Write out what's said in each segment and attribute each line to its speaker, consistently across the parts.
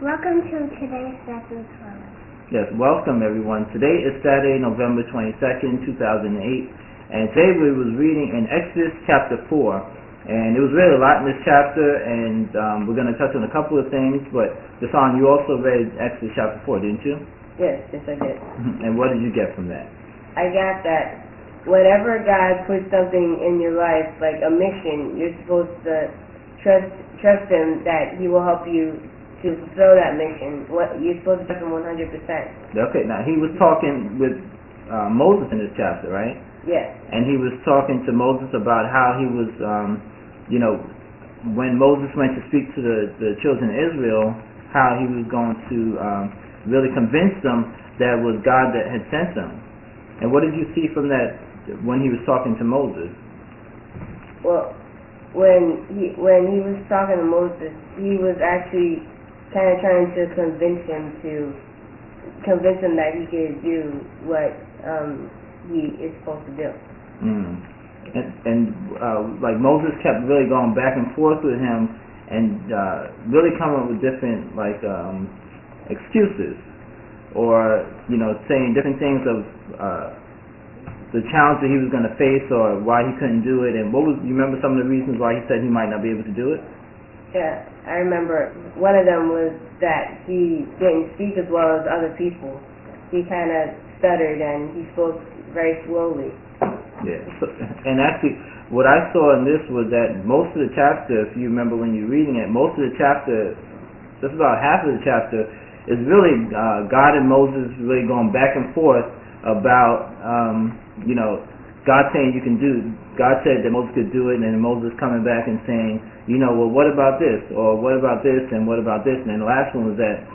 Speaker 1: Welcome to today's lesson 12.
Speaker 2: Yes, welcome everyone. Today is Saturday, November 22nd, 2008, and today we was reading in Exodus chapter 4, and it was really a lot in this chapter, and we're going to touch on a couple of things, but Deshaun, you also read Exodus chapter 4, didn't you?
Speaker 3: Yes, I did.
Speaker 2: And what did you get from that?
Speaker 3: I got that whenever God puts something in your life, like a mission, you're supposed to trust Him that He will help you to fulfill that mission. You're supposed to trust Him 100%.
Speaker 2: Okay, now he was talking with Moses in this chapter, right?
Speaker 3: Yes.
Speaker 2: And he was talking to Moses about how he was, when Moses went to speak to the children of Israel, how he was going to really convince them that it was God that had sent them. And what did you see from that when he was talking to Moses?
Speaker 3: Well, when he was talking to Moses, he was actually kind of trying to convince him that he could do what he is supposed to do.
Speaker 2: Like Moses kept really going back and forth with him and really coming up with different excuses, or saying different things of the challenge that he was going to face or why he couldn't do it. And you remember some of the reasons why he said he might not be able to do it?
Speaker 3: Yeah, I remember one of them was that he didn't speak as well as other people. He kind of stuttered and he spoke very slowly.
Speaker 2: Yeah, and actually what I saw in this was that most of the chapter, if you remember when you're reading it, most of the chapter, just about half of the chapter, is really God and Moses really going back and forth about, God saying you can do. God said that Moses could do it, and then Moses coming back and saying, well, what about this? Or what about this? And what about this? And then the last one was that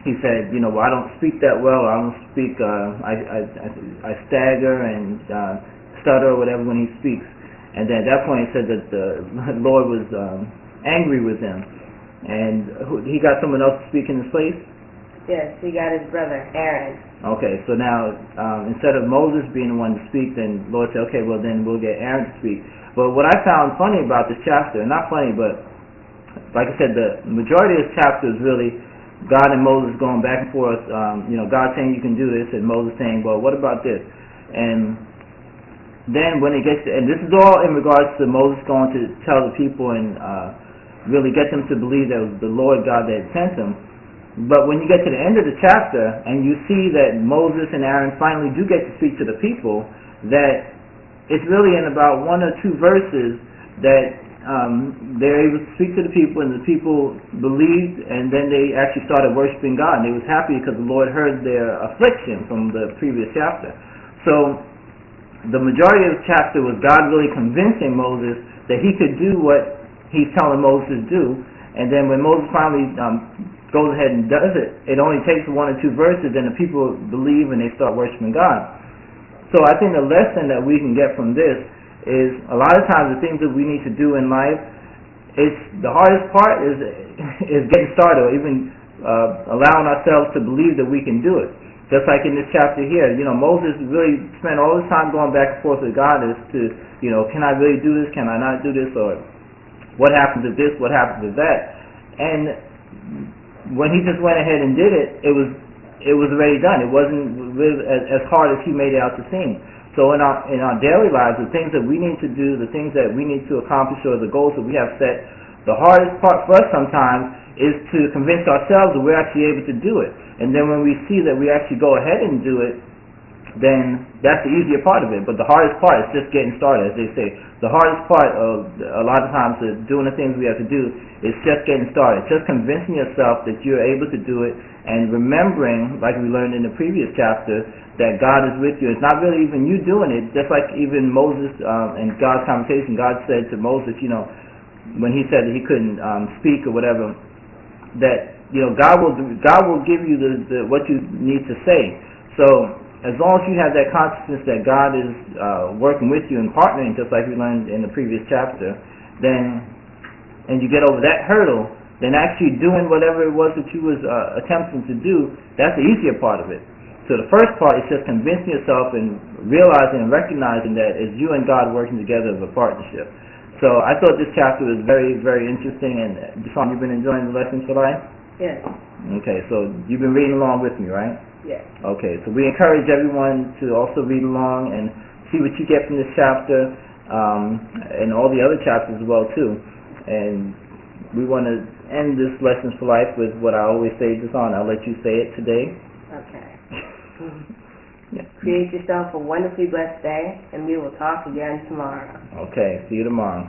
Speaker 2: he said, well, I don't speak that well. I don't speak. I stagger and stutter or whatever when he speaks. And then at that point, he said that the Lord was angry with him, and he got someone else to speak in his place.
Speaker 3: Yes, he got his brother Aaron.
Speaker 2: Okay, so now instead of Moses being the one to speak, then the Lord said, okay, well then we'll get Aaron to speak. But what I found funny about this chapter, not funny, but like I said, the majority of this chapter is really God and Moses going back and forth, God saying you can do this, and Moses saying, well, what about this? And then when it gets to, and this is all in regards to Moses going to tell the people and really get them to believe that it was the Lord God that had sent them. But when you get to the end of the chapter and you see that Moses and Aaron finally do get to speak to the people, that it's really in about one or two verses that they're able to speak to the people, and the people believed, and then they actually started worshiping God, and they was happy because the Lord heard their affliction from the previous chapter. So the majority of the chapter was God really convincing Moses that he could do what he's telling Moses to do, and then when Moses finally goes ahead and does it, it only takes one or two verses, and the people believe and they start worshiping God. So I think the lesson that we can get from this is a lot of times the things that we need to do in life, the hardest part is getting started, or even allowing ourselves to believe that we can do it. Just like in this chapter here, Moses really spent all his time going back and forth with God as to, can I really do this? Can I not do this? Or what happens if this? What happens if that? And when he just went ahead and did it, it was already done. It wasn't really as hard as he made it out to seem. So in our daily lives, the things that we need to do, the things that we need to accomplish, or the goals that we have set, the hardest part for us sometimes is to convince ourselves that we're actually able to do it. And then when we see that we actually go ahead and do it, then that's the easier part of it. But the hardest part is just getting started, as they say. The hardest part of a lot of times of doing the things we have to do is just getting started. Just convincing yourself that you're able to do it, and remembering, like we learned in the previous chapter, that God is with you. It's not really even you doing it. Just like even Moses and God's conversation, God said to Moses, when he said that he couldn't speak or whatever, that God will give you the what you need to say. So as long as you have that consciousness that God is working with you and partnering, just like we learned in the previous chapter, and you get over that hurdle, then actually doing whatever it was that you was attempting to do, that's the easier part of it. So the first part is just convincing yourself and realizing and recognizing that it's you and God working together as a partnership. So I thought this chapter was very, very interesting. And Deshaun, you've been enjoying the lesson today?
Speaker 3: Yes.
Speaker 2: Okay, so you've been reading along with me, right?
Speaker 3: Yes.
Speaker 2: Okay, so we encourage everyone to also read along and see what you get from this chapter, and all the other chapters as well too. And we want to end this Lessons for Life with what I always say this on. I'll let you say it today.
Speaker 3: Okay.
Speaker 2: Yeah.
Speaker 3: Create yourself a wonderfully blessed day, and we will talk again tomorrow.
Speaker 2: Okay, see you tomorrow.